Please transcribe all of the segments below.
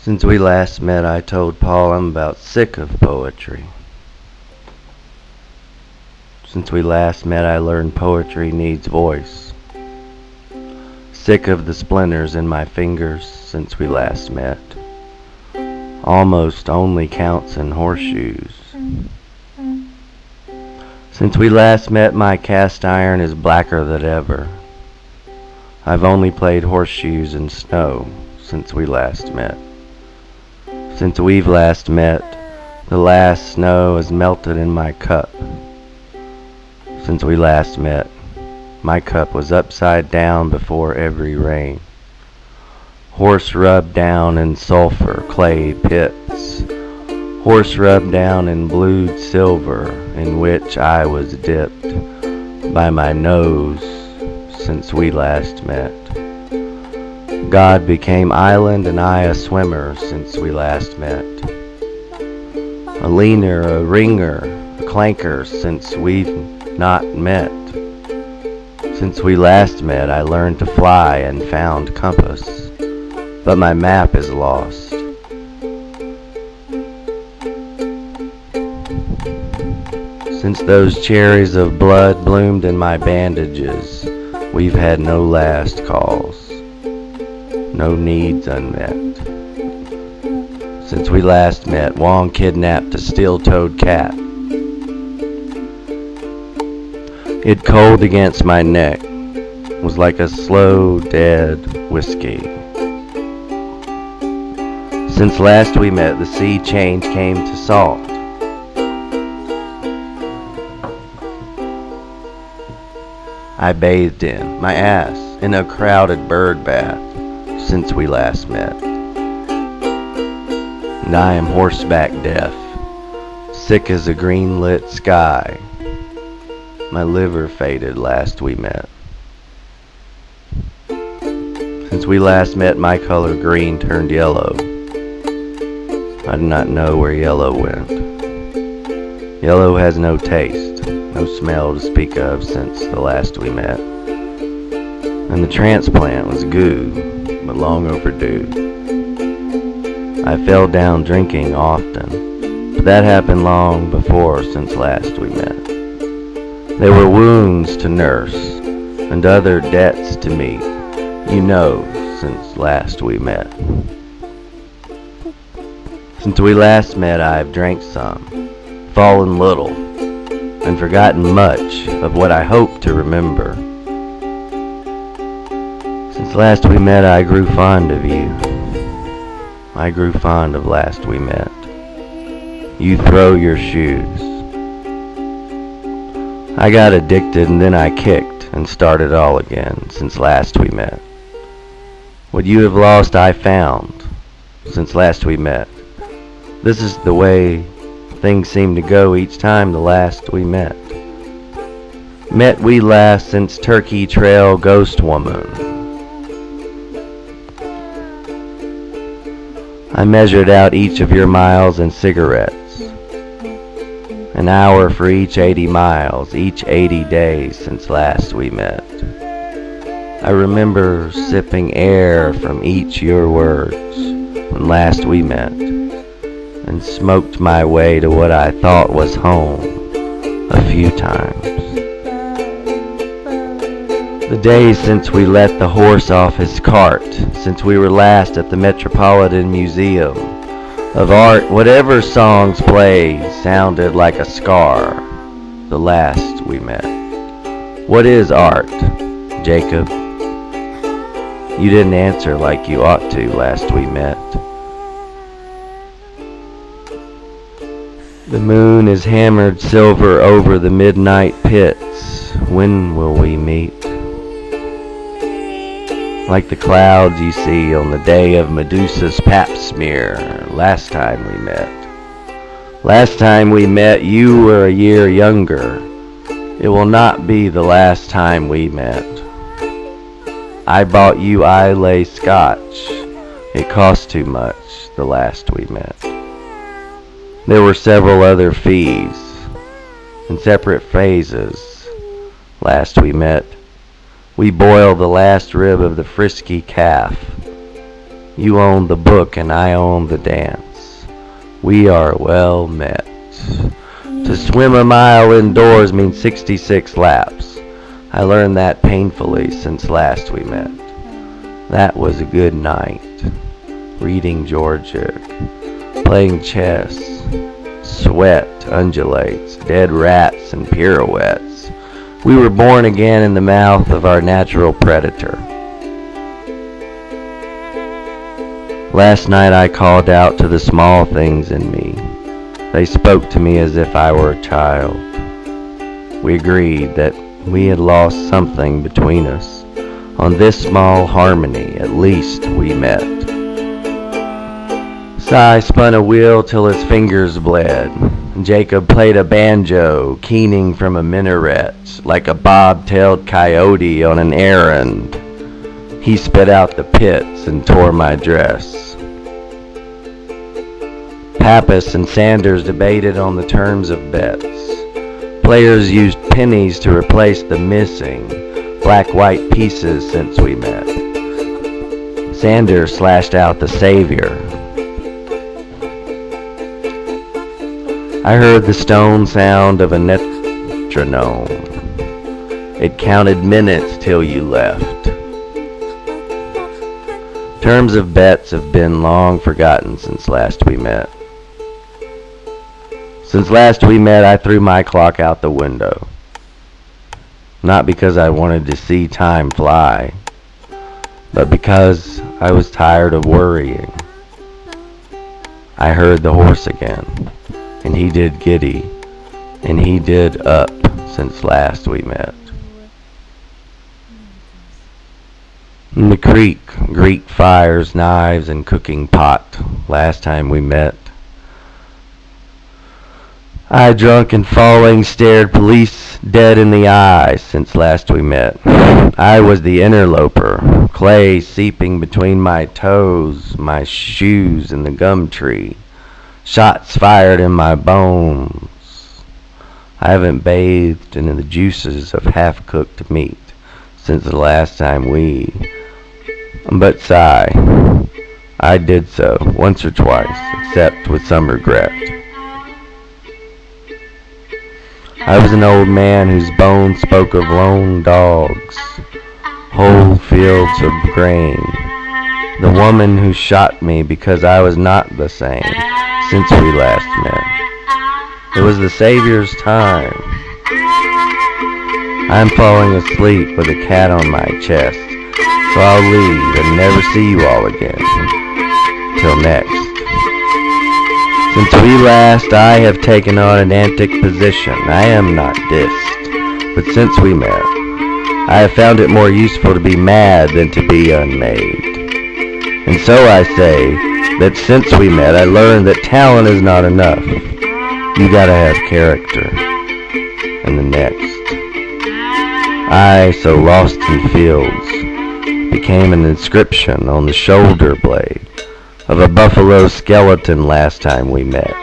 Since we last met, I told Paul I'm about sick of poetry. Since we last met, I learned poetry needs voice. Sick of the splinters in my fingers since we last met. Almost only counts in horseshoes. Since we last met, my cast iron is blacker than ever. I've only played horseshoes in snow since we last met. Since we've last met, the last snow has melted in my cup. Since we last met, my cup was upside down before every rain. Horse rubbed down in sulfur clay pits. Horse rubbed down in blued silver in which I was dipped by my nose since we last met. God became island and I a swimmer since we last met. A leaner, a ringer, a clanker since we've not met. Since we last met, I learned to fly and found compass, but my map is lost. Since those cherries of blood bloomed in my bandages, we've had no last calls. No needs unmet. Since we last met, Wong kidnapped a steel-toed cat. It cold against my neck was like a slow, dead whiskey. Since last we met, the sea change came to salt. I bathed in my ass in a crowded bird bath since we last met. And I am horseback deaf, sick as a green-lit sky. My liver faded last we met. Since we last met, my color green turned yellow. I do not know where yellow went. Yellow has no taste, no smell to speak of since the last we met. And the transplant was goo, but long overdue. I fell down drinking often, but that happened long before since last we met. There were wounds to nurse and other debts to meet, you know, since last we met. Since we last met, I've drank some, fallen little, and forgotten much of what I hope to remember. Since last we met, I grew fond of you. I grew fond of last we met. You throw your shoes. I got addicted and then I kicked and started all again since last we met. What you have lost I found since last we met. This is the way things seem to go each time the last we met. Met we last since Turkey Trail Ghost Woman. I measured out each of your miles and cigarettes. An hour for each 80 miles, each 80 days since last we met. I remember sipping air from each your words when last we met, and smoked my way to what I thought was home a few times. The days since we let the horse off his cart, since we were last at the Metropolitan Museum of Art, whatever songs played sounded like a scar the last we met. What is art, Jacob? You didn't answer like you ought to last we met. The moon is hammered silver over the midnight pits. When will we meet? Like the clouds you see on the day of Medusa's pap smear, last time we met. Last time we met, you were a year younger. It will not be the last time we met. I bought you Islay Scotch. It cost too much the last we met. There were several other fees and separate phases last we met. We boiled the last rib of the frisky calf You own the book and I own the dance. We are well met. To swim a mile indoors means 66 laps. I learned that painfully since last we met. That was a good night. Reading Georgia, playing chess, sweat undulates, dead rats and pirouettes. We were born again in the mouth of our natural predator. Last night I called out to the small things in me. They spoke to me as if I were a child. We agreed that we had lost something between us. On this small harmony, at least we met. Si spun a wheel till his fingers bled. Jacob played a banjo, keening from a minaret, like a bob-tailed coyote on an errand. He spit out the pits and tore my dress. Pappas and Sanders debated on the terms of bets. Players used pennies to replace the missing black-white pieces since we met. Sanders slashed out the savior. I heard the stone sound of a metronome. It counted minutes till you left. Terms of bets have been long forgotten since last we met. Since last we met, I threw my clock out the window. Not because I wanted to see time fly, but because I was tired of worrying. I heard the horse again, and he did giddy, and he did up since last we met. In the creek, Greek fires, knives, and cooking pot, last time we met. I, drunk and falling, stared police dead in the eye since last we met. I was the interloper, clay seeping between my toes, my shoes, and the gum tree. Shots fired in my bones. I haven't bathed in the juices of half-cooked meat since the last time we... But sigh, I did so once or twice, except with some regret. I was an old man whose bones spoke of lone dogs, whole fields of grain. The woman who shot me because I was not the same since we last met. It was the Savior's time. I'm falling asleep with a cat on my chest, so I'll leave and never see you all again. Till next. Since we last, I have taken on an antic position. I am not dissed, but since we met, I have found it more useful to be mad than to be unmade. And so I say that since we met, I learned that talent is not enough. You gotta have character. And the next. I, so lost in fields, became an inscription on the shoulder blade of a buffalo skeleton last time we met.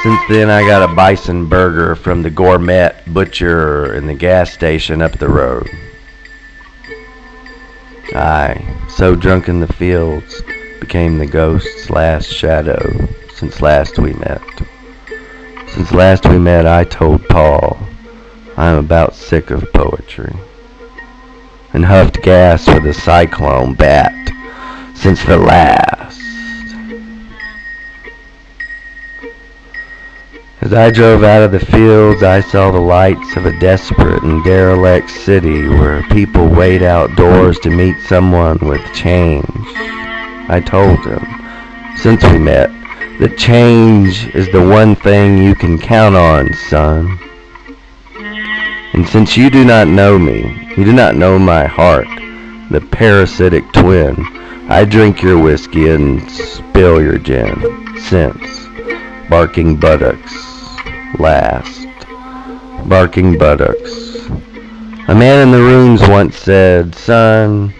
Since then I got a bison burger from the gourmet butcher in the gas station up the road. I, so drunk in the fields, became the ghost's last shadow since last we met. Since last we met I told Paul I'm about sick of poetry, and huffed gas with a cyclone bat since the last. As I drove out of the fields, I saw the lights of a desperate and derelict city where people wait outdoors to meet someone with change. I told him, since we met, that change is the one thing you can count on, son. And since you do not know me, you do not know my heart, the parasitic twin, I drink your whiskey and spill your gin. Since barking buttocks last. Barking buttocks. A man in the ruins once said, son,